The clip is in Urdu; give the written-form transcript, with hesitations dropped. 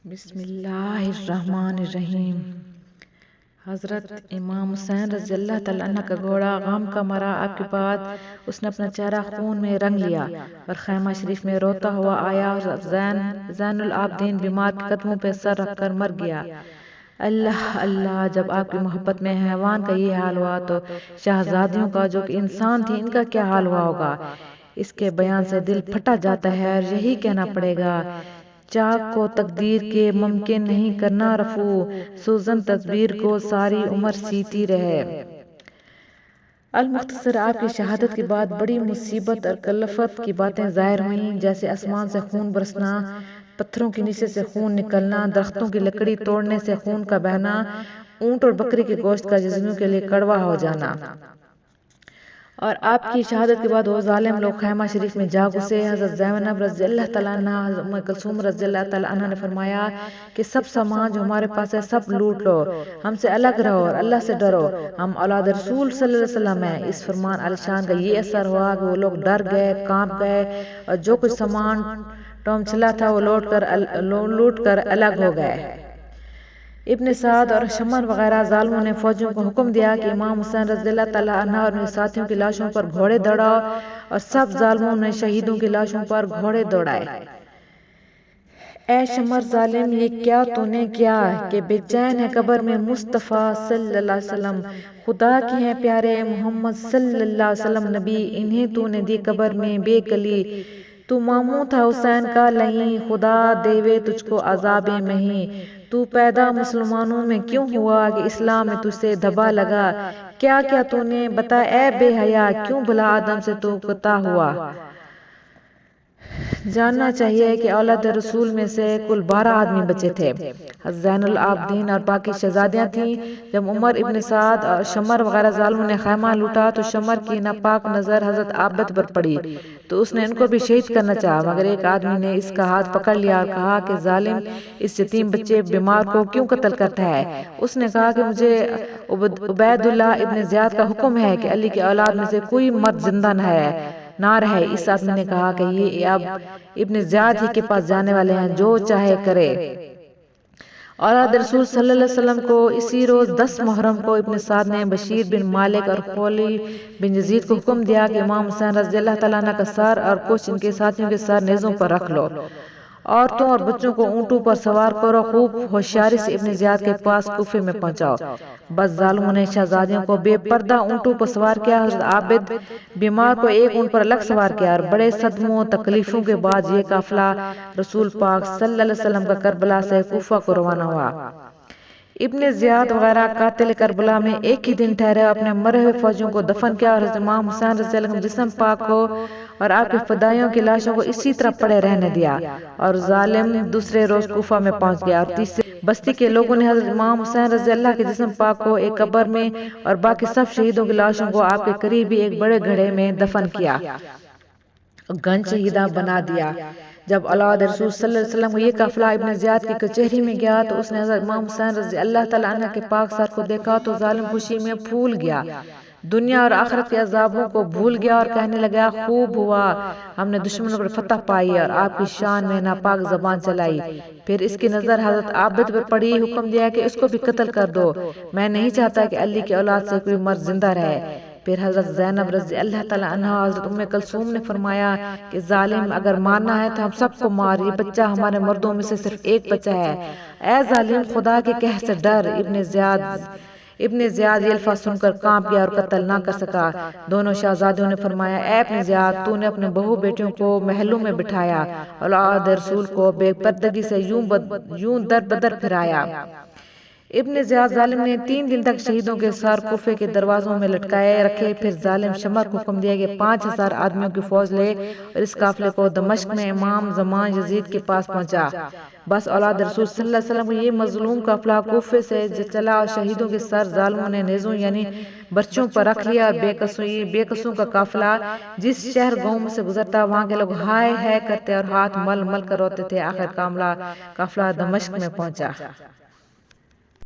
بسم اللہ الرحمن الرحیم۔ حضرت امام حسین رضی اللہ تعالیٰ عنہ کا گھوڑا غم کا مرا آپ کے بعد اس نے اپنا چہرہ خون میں رنگ لیا اور خیمہ شریف میں روتا ہوا آیا اور زین العابدین بیمار کے قدموں پہ سر رکھ کر مر گیا۔ اللہ اللہ، جب آپ کی محبت میں حیوان کا یہ حال ہوا تو شہزادیوں کا جو کہ انسان تھی ان کا کیا حال ہوا ہوگا۔ اس کے بیان سے دل پھٹا جاتا ہے اور یہی کہنا پڑے گا، چاک کو تقدیر کے ممکن نہیں کرنا رفو، سوزن تدبیر کو ساری عمر سیتی رہے۔ المختصر، آپ کی شہادت کے بعد بڑی مصیبت اور کلفت کی باتیں ظاہر ہوئیں، جیسے آسمان سے خون برسنا، پتھروں کے نیچے سے خون نکلنا، درختوں کی لکڑی توڑنے سے خون کا بہنا، اونٹ اور بکری کے گوشت کا جسموں کے لیے کڑوا ہو جانا۔ اور آپ کی شہادت کے بعد وہ ظالم لوگ خیمہ شریف میں جا گھسے۔ حضرت زینب رضی اللہ تعالیٰ عنہ، حضرت ام کلثوم رضی اللہ تعالیٰ عنہ نے فرمایا کہ سب سامان جو ہمارے پاس ہے سب لوٹ لو، ہم سے الگ رہو اور اللہ سے ڈرو، ہم اولاد رسول صلی اللہ علیہ وسلم ہیں۔ اس فرمان عالی شان کا یہ اثر ہوا کہ وہ لوگ ڈر گئے، کانپ گئے اور جو کچھ سامان ٹومچلا تھا وہ لوٹ کر الگ ہو گئے۔ ابن سعد اور شمر وغیرہ ظالموں نے فوجیوں کو حکم دیا کہ امام حسین رضی اللہ تعالیٰ عنہ اور ان کے ساتھیوں کی لاشوں پر گھوڑے دوڑاؤ، اور سب ظالموں نے شہیدوں کی لاشوں پر گھوڑے دوڑائے۔ اے شمر ظالم، یہ کیا تو نے کیا کہ بے چین ہے قبر میں مصطفیٰ صلی اللہ علیہ وسلم، خدا کی ہیں پیارے محمد صلی اللہ علیہ وسلم نبی، انہیں تو نے دی قبر میں بے کلی، تو ماموں تھا حسین کا لئیں، خدا دیوے تجھ کو عذاب مہین، تو پیدا مسلمانوں میں کیوں ہوا کہ اسلام میں تجھ سے دھبا لگا، کیا کیا تو نے بتا اے بے حیا، کیوں بھلا آدم سے تو قطع ہوا۔ جاننا چاہیے کہ اولاد رسول میں سے کل 12 آدمی بچے تھے۔ زین العابدین اور باقی شہزادیاں تھیں۔ جب عمر ابن سعد اور شمر وغیرہ ظالموں نے خیمہ لوٹا تو شمر کی ناپاک نظر حضرت عابد پر پڑی تو اس نے ان کو بھی شہید کرنا چاہا، مگر ایک آدمی نے اس کا ہاتھ پکڑ لیا اور کہا کہ ظالم اس یتیم بچے بیمار کو کیوں قتل کرتا ہے۔ اس نے کہا کہ مجھے عبید اللہ ابن زیاد کا حکم ہے کہ علی کی اولاد میں سے کوئی مرد زندہ نہ رہے۔ اس آدمی نے کہا کہ یہ اب ابن زیاد ہی کے پاس جانے والے ہیں، جو چاہے کرے۔ اولاد رسول صلی اللہ علیہ وسلم کو اسی روز 10 محرم کو ابن سعد نے بشیر بن مالک اور خولی بن یزید کو حکم دیا کہ امام حسین رضی اللہ تعالیٰ عنہ کا سر اور کچھ ان کے ساتھیوں کے سر نیزوں پر رکھ لو، عورتوں اور بچوں کو اونٹوں پر سوار کرو، خوب ہوشیاری سے ابن زیاد کے پاس کوفے میں پہنچاؤ۔ بس ظالموں نے شہزادیوں کو بے پردہ اونٹوں پر سوار کیا۔ حضرت عابد بیمار کو ایک اونٹ پر الگ سوار کیا اور بڑے صدموں تکلیفوں کے بعد یہ قافلہ رسول پاک صلی اللہ علیہ وسلم کا کربلا سے کوفہ کو روانہ ہوا۔ ابن زیاد وغیرہ قاتل کربلا میں ایک ہی دن ٹھہرے اور اپنے مرے ہوئے فوجیوں کو دفن کیا، اور حضرت امام حسین رضی اللہ عنہ جسم پاک ہو اور آپ کے فدائیوں کی لاشوں کو اسی طرح پڑے رہنے دیا، اور ظالم دوسرے روز کوفہ میں پہنچ گیا، اور تیسرے بستی کے لوگوں نے حضرت امام حسین رضی اللہ کے جسم پاک کو ایک قبر میں اور باقی سب شہیدوں کی لاشوں کو آپ کے قریب ہی ایک بڑے گڑھے میں دفن کیا، گن شہیدہ بنا دیا۔ جب اولاد رسول صلی اللہ علیہ وسلم کو یہ قافلہ ابن زیاد کی کچہری میں گیا تو اس نے حضرت امام حسین رضی اللہ تعالیٰ عنہ کے پاک سر کو دیکھا تو ظالم خوشی میں پھول گیا، دنیا اور آخرت کے عذابوں کو بھول گیا اور کہنے لگا، خوب ہوا، ہم نے دشمنوں پر فتح پائی اور آپ کی شان میں ناپاک زبان چلائی۔ پھر اس کی نظر حضرت عابد پر پڑی، حکم دیا کہ اس کو بھی قتل کر دو، میں نہیں چاہتا کہ علی کی اولاد سے کوئی مرد زندہ رہے۔ پھر حضرت زینب رضی اللہ تعالیٰ عنہ اور حضرت ام کلثوم نے فرمایا کہ ظالم اگر مارنا ہے تو ہم سب کو مار، یہ بچہ ہمارے مردوں میں سے صرف ایک بچہ ہے، اے ظالم خدا کے قہر سے ڈر۔ ابن زیاد یہ الفاظ سن کر کانپ گیا اور قتل نہ کر سکا۔ دونوں شہزادیوں نے فرمایا، اے ابن زیاد، تو نے اپنے بہو بیٹیوں کو محلوں میں بٹھایا، اولاد رسول کو بے پردگی سے یوں در بدر پھرایا۔ ابن زیاد ظالم نے 3 دن تک شہیدوں کے سر کوفے کے دروازوں میں لٹکائے رکھے۔ پھر ظالم شمر کو حکم دیا کہ 5000 آدمیوں کی فوج لے اور اس قافلے کو دمشق میں امام زمان یزید کے پاس پہنچا۔ بس اولاد رسول صلی اللہ علیہ وسلم کو یہ مظلوم قافلہ کوفے سے چلا اور شہیدوں کے سر ظالموں نے نیزوں یعنی برچوں پر رکھ لیا، اور بے قصوں کا قافلہ جس شہر گاؤں میں سے گزرتا وہاں کے لوگ ہائے ہائے کرتے اور ہاتھ مل مل کر روتے تھے۔ آخر قافلہ دمشق میں پہنچا۔